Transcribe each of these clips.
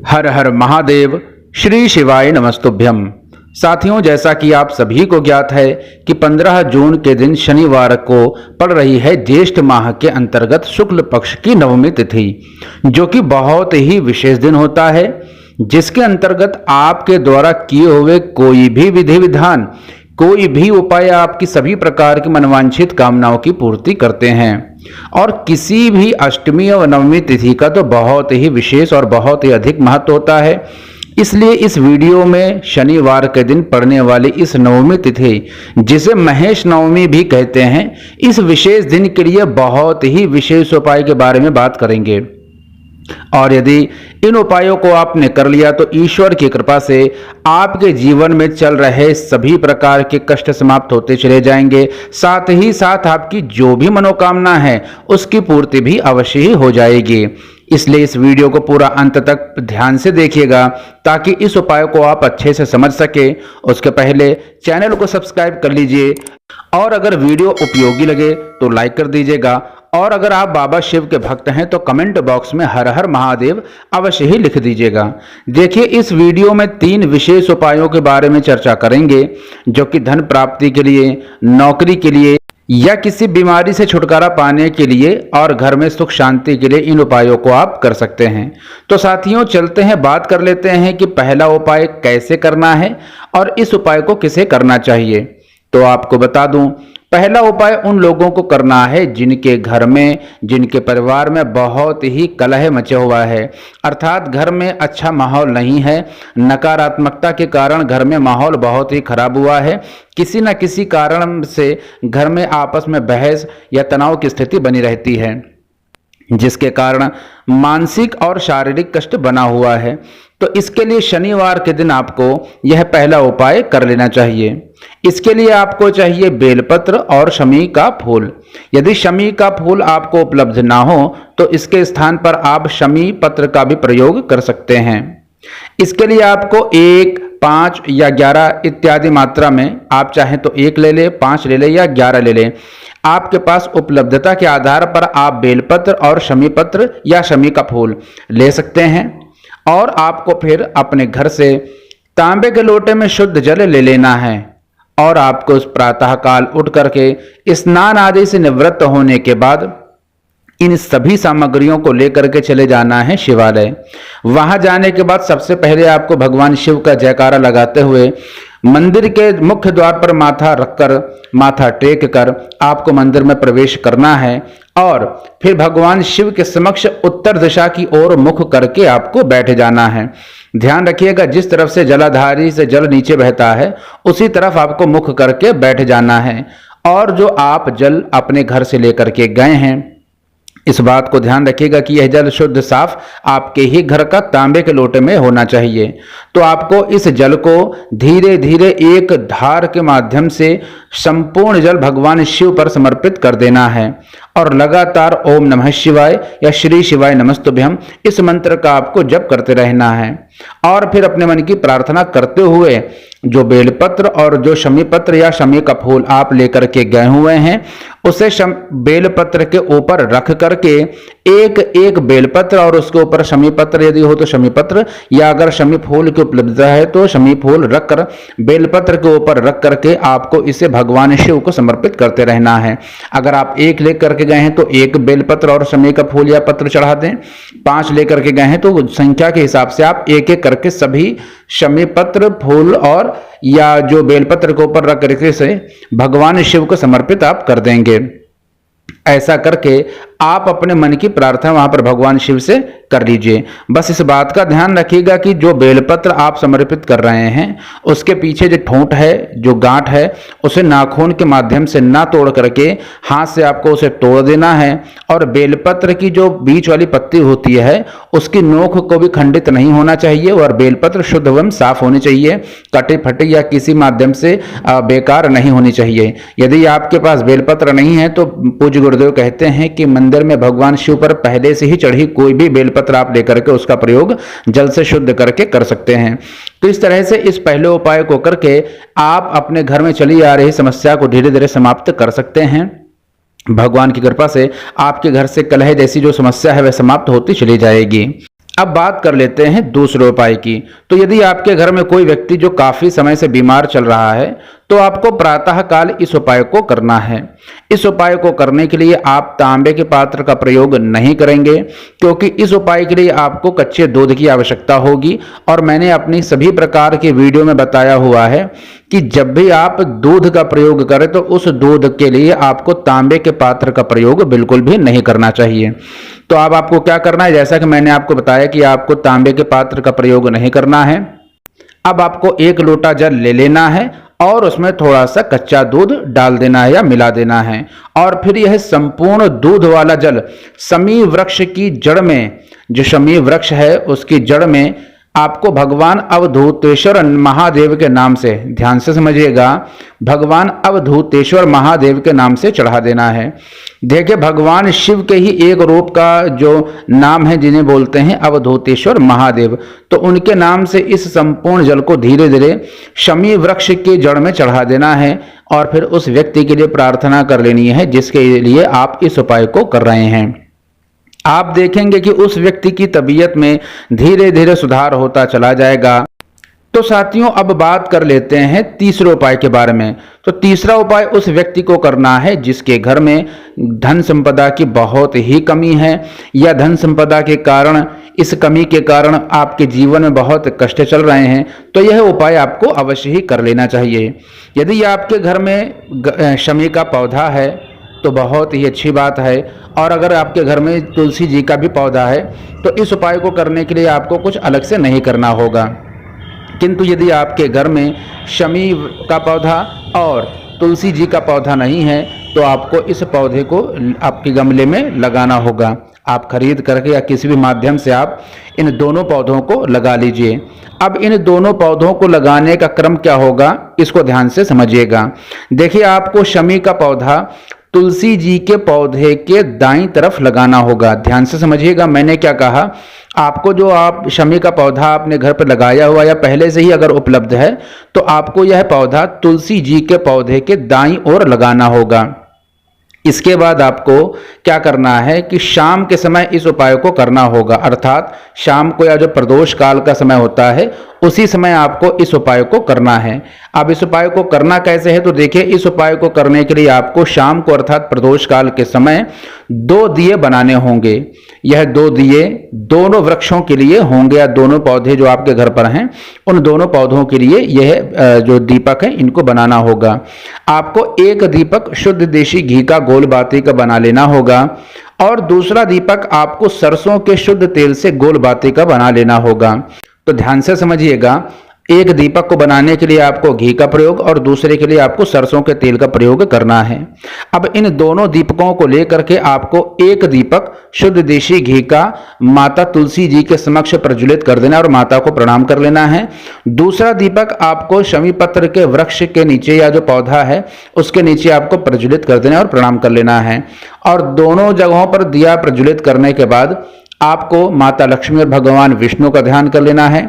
हर हर महादेव। श्री शिवाय नमस्तुभ्यम। साथियों, जैसा कि आप सभी को ज्ञात है कि 15 जून के दिन शनिवार को पड़ रही है ज्येष्ठ माह के अंतर्गत शुक्ल पक्ष की नवमी तिथि, जो कि बहुत ही विशेष दिन होता है, जिसके अंतर्गत आपके द्वारा किए हुए कोई भी विधि विधान, कोई भी उपाय आपकी सभी प्रकार की मनवांछित कामनाओं की पूर्ति करते हैं। और किसी भी अष्टमी और नवमी तिथि का तो बहुत ही विशेष और बहुत ही अधिक महत्व होता है। इसलिए इस वीडियो में शनिवार के दिन पड़ने वाली इस नवमी तिथि, जिसे महेश नवमी भी कहते हैं, इस विशेष दिन के लिए बहुत ही विशेष उपाय के बारे में बात करेंगे। और यदि इन उपायों को आपने कर लिया तो ईश्वर की कृपा से आपके जीवन में चल रहे सभी प्रकार के कष्ट समाप्त होते चले जाएंगे। साथ ही साथ आपकी जो भी मनोकामना है उसकी पूर्ति भी अवश्य ही हो जाएगी। इसलिए इस वीडियो को पूरा अंत तक ध्यान से देखिएगा ताकि इस उपाय को आप अच्छे से समझ सके। उसके पहले चैनल को सब्सक्राइब कर लीजिए और अगर वीडियो उपयोगी लगे तो लाइक कर दीजिएगा। और अगर आप बाबा शिव के भक्त हैं तो कमेंट बॉक्स में हर हर महादेव अवश्य ही लिख दीजिएगा। देखिए, इस वीडियो में 3 विशेष उपायों के बारे में चर्चा करेंगे, जो कि धन प्राप्ति के लिए, नौकरी के लिए या किसी बीमारी से छुटकारा पाने के लिए और घर में सुख शांति के लिए इन उपायों को आप कर सकते हैं। तो साथियों, चलते हैं, बात कर लेते हैं कि पहला उपाय कैसे करना है और इस उपाय को किसे करना चाहिए। तो आपको बता दूं, पहला उपाय उन लोगों को करना है जिनके घर में, जिनके परिवार में बहुत ही कलह मचा हुआ है, अर्थात घर में अच्छा माहौल नहीं है। नकारात्मकता के कारण घर में माहौल बहुत ही खराब हुआ है। किसी न किसी कारण से घर में आपस में बहस या तनाव की स्थिति बनी रहती है, जिसके कारण मानसिक और शारीरिक कष्ट बना हुआ है। तो इसके लिए शनिवार के दिन आपको यह पहला उपाय कर लेना चाहिए। इसके लिए आपको चाहिए बेलपत्र और शमी का फूल। यदि शमी का फूल आपको उपलब्ध ना हो तो इसके स्थान पर आप शमी पत्र का भी प्रयोग कर सकते हैं। इसके लिए आपको 1, 5 या 11 इत्यादि मात्रा में, आप चाहें तो 1 ले लें, 5 ले लें या 11 ले लें। आपके पास उपलब्धता के आधार पर आप बेलपत्र और शमी पत्र या शमी का फूल ले सकते हैं। और आपको फिर अपने घर से तांबे के लोटे में शुद्ध जल ले लेना है और आपको उस प्रातः काल उठ करके स्नान आदि से निवृत्त होने के बाद इन सभी सामग्रियों को लेकर के चले जाना है शिवालय। वहां जाने के बाद सबसे पहले आपको भगवान शिव का जयकारा लगाते हुए मंदिर के मुख्य द्वार पर माथा रखकर, माथा टेक कर आपको मंदिर में प्रवेश करना है और फिर भगवान शिव के समक्ष उत्तर दिशा की ओर मुख करके आपको बैठ जाना है। ध्यान रखिएगा, जिस तरफ से जलाधारी से जल नीचे बहता है उसी तरफ आपको मुख करके बैठ जाना है। और जो आप जल अपने घर से लेकर के गए हैं, इस बात को ध्यान रखिएगा कि यह जल शुद्ध साफ आपके ही घर का तांबे के लोटे में होना चाहिए। तो आपको इस जल को धीरे धीरे एक धार के माध्यम से संपूर्ण जल भगवान शिव पर समर्पित कर देना है और लगातार ओम नमः शिवाय या श्री शिवाय नमस्तुभ्यम इस मंत्र का आपको जप करते रहना है। और फिर अपने मन की प्रार्थना करते हुए जो बेलपत्र और जो शमी पत्र या शमी का फूल आप लेकर के गए हुए हैं, उसे बेलपत्र के ऊपर रख करके एक एक बेलपत्र और उसके ऊपर शमी पत्र, यदि हो तो शमी पत्र, या अगर शमी फूल की उपलब्धता है तो शमी फूल रखकर बेलपत्र के ऊपर रख करके आपको इसे भगवान शिव को समर्पित करते रहना है। अगर आप 1 लेकर के गए हैं तो 1 बेलपत्र और शमी का फूल या पत्र चढ़ा दें। 5 लेकर के गए हैं तो संख्या के हिसाब से आप एक एक करके सभी शमी पत्र, फूल और या जो बेलपत्र के ऊपर रख करके से भगवान शिव को समर्पित आप कर देंगे। ऐसा करके आप अपने मन की प्रार्थना वहां पर भगवान शिव से कर लीजिए। बस इस बात का ध्यान रखिएगा कि जो बेलपत्र आप समर्पित कर रहे हैं उसके पीछे जो ठोंठ है, जो गांठ है, उसे नाखून के माध्यम से ना तोड़ करके हाथ से आपको उसे तोड़ देना है। और बेलपत्र की जो बीच वाली पत्ती होती है उसकी नोक को भी खंडित नहीं होना चाहिए और बेलपत्र शुद्ध एवं साफ होनी चाहिए, कटे फटे या किसी माध्यम से बेकार नहीं होनी चाहिए। यदि आपके पास बेलपत्र नहीं है तो पूज्य गुरुदेव कहते हैं कि मंदिर में भगवान शिव पर पहले से ही चढ़ी कोई भी बेलपत्र आप लेकर के उसका प्रयोग जल से शुद्ध करके कर सकते हैं। तो इस तरह से इस पहले उपाय को करके आप अपने घर में चली आ रही समस्या को धीरे धीरे समाप्त कर सकते हैं। भगवान की कृपा से आपके घर से कलह जैसी जो समस्या है वह समाप्त होती चली जाएगी। अब बात कर लेते हैं दूसरे उपाय की। तो यदि आपके घर में कोई व्यक्ति जो काफी समय से बीमार चल रहा है तो आपको प्रातः काल इस उपाय को करना है। इस उपाय को करने के लिए आप तांबे के पात्र का प्रयोग नहीं करेंगे, क्योंकि इस उपाय के लिए आपको कच्चे दूध की आवश्यकता होगी। और मैंने अपनी सभी प्रकार के वीडियो में बताया हुआ है कि जब भी आप दूध का प्रयोग करें तो उस दूध के लिए आपको तांबे के पात्र का प्रयोग बिल्कुल भी नहीं करना चाहिए। तो अब आपको क्या करना है, जैसा कि मैंने आपको बताया कि आपको तांबे के पात्र का प्रयोग नहीं करना है। अब आपको 1 लोटा जल ले लेना है और उसमें थोड़ा सा कच्चा दूध डाल देना है या मिला देना है। और फिर यह संपूर्ण दूध वाला जल शमी वृक्ष की जड़ में, जो शमी वृक्ष है उसकी जड़ में आपको भगवान अवधूतेश्वर महादेव के नाम से, ध्यान से समझिएगा, भगवान अवधूतेश्वर महादेव के नाम से चढ़ा देना है। देखिए, भगवान शिव के ही एक रूप का जो नाम है जिन्हें बोलते हैं अवधूतेश्वर महादेव, तो उनके नाम से इस संपूर्ण जल को धीरे धीरे शमी वृक्ष के जड़ में चढ़ा देना है। और फिर उस व्यक्ति के लिए प्रार्थना कर लेनी है जिसके लिए आप इस उपाय को कर रहे हैं। आप देखेंगे कि उस व्यक्ति की तबीयत में धीरे धीरे सुधार होता चला जाएगा। तो साथियों, अब बात कर लेते हैं तीसरे उपाय के बारे में। तो तीसरा उपाय उस व्यक्ति को करना है जिसके घर में धन संपदा की बहुत ही कमी है, या धन संपदा के कारण, इस कमी के कारण आपके जीवन में बहुत कष्ट चल रहे हैं। तो यह उपाय आपको अवश्य ही कर लेना चाहिए। यदि आपके घर में शमी का पौधा है तो बहुत ही अच्छी बात है, और अगर आपके घर में तुलसी जी का भी पौधा है तो इस उपाय को करने के लिए आपको कुछ अलग से नहीं करना होगा। किंतु यदि आपके घर में शमी का पौधा और तुलसी जी का पौधा नहीं है तो आपको इस पौधे को आपके गमले में लगाना होगा। आप खरीद करके या किसी भी माध्यम से आप इन दोनों पौधों को लगा लीजिए। अब इन दोनों पौधों को लगाने का क्रम क्या होगा, इसको ध्यान से समझिएगा। देखिए, आपको शमी का पौधा तुलसी जी के पौधे के दाईं तरफ लगाना होगा। ध्यान से समझिएगा, मैंने क्या कहा, आपको जो आप शमी का पौधा आपने घर पर लगाया हुआ या पहले से ही अगर उपलब्ध है तो आपको यह पौधा तुलसी जी के पौधे के दाईं ओर लगाना होगा। इसके बाद आपको क्या करना है कि शाम के समय इस उपाय को करना होगा, अर्थात शाम को या जो प्रदोष काल का समय होता है उसी समय आपको इस उपाय को करना है। अब इस उपाय को करना कैसे है, तो देखिए, इस उपाय को करने के लिए आपको शाम को अर्थात प्रदोष काल के समय 2 दिए बनाने होंगे। यह 2 दिए दोनों वृक्षों के लिए होंगे, या दोनों पौधे जो आपके घर पर हैं उन दोनों पौधों के लिए यह जो दीपक है इनको बनाना होगा। आपको 1 दीपक शुद्ध देशी घी का गोल बाती का बना लेना होगा, और दूसरा दीपक आपको सरसों के शुद्ध तेल से गोल बाती का बना लेना होगा। तो ध्यान से समझिएगा, 1 दीपक को बनाने के लिए आपको घी का प्रयोग और दूसरे के लिए आपको सरसों के तेल का प्रयोग करना है। अब इन दोनों दीपकों को लेकर के आपको 1 दीपक शुद्ध देशी घी का माता तुलसी जी के समक्ष प्रज्वलित कर देना और माता को प्रणाम कर लेना है। दूसरा दीपक आपको शमी पत्र के वृक्ष के नीचे या जो पौधा है उसके नीचे आपको प्रज्वलित कर देना और प्रणाम कर लेना है। और दोनों जगहों पर दिया प्रज्वलित करने के बाद आपको माता लक्ष्मी और भगवान विष्णु का ध्यान कर लेना है,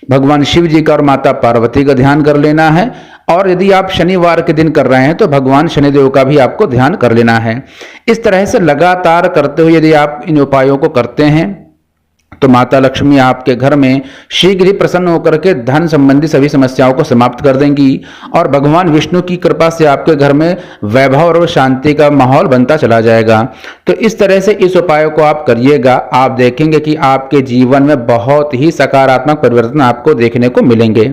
भगवान शिव जी का और माता पार्वती का ध्यान कर लेना है, और यदि आप शनिवार के दिन कर रहे हैं तो भगवान शनिदेव का भी आपको ध्यान कर लेना है। इस तरह से लगातार करते हुए यदि आप इन उपायों को करते हैं तो माता लक्ष्मी आपके घर में शीघ्र ही प्रसन्न होकर के धन संबंधी सभी समस्याओं को समाप्त कर देंगी, और भगवान विष्णु की कृपा से आपके घर में वैभव और शांति का माहौल बनता चला जाएगा। तो इस तरह से इस उपाय को आप करिएगा, आप देखेंगे कि आपके जीवन में बहुत ही सकारात्मक परिवर्तन आपको देखने को मिलेंगे।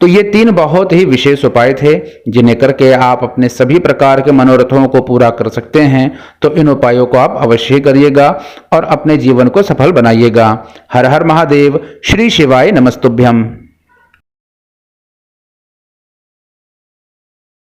तो ये 3 बहुत ही विशेष उपाय थे जिन्हें करके आप अपने सभी प्रकार के मनोरथों को पूरा कर सकते हैं। तो इन उपायों को आप अवश्य करिएगा और अपने जीवन को सफल बनाइएगा। हर हर महादेव। श्री शिवाय नमस्तुभ्यम।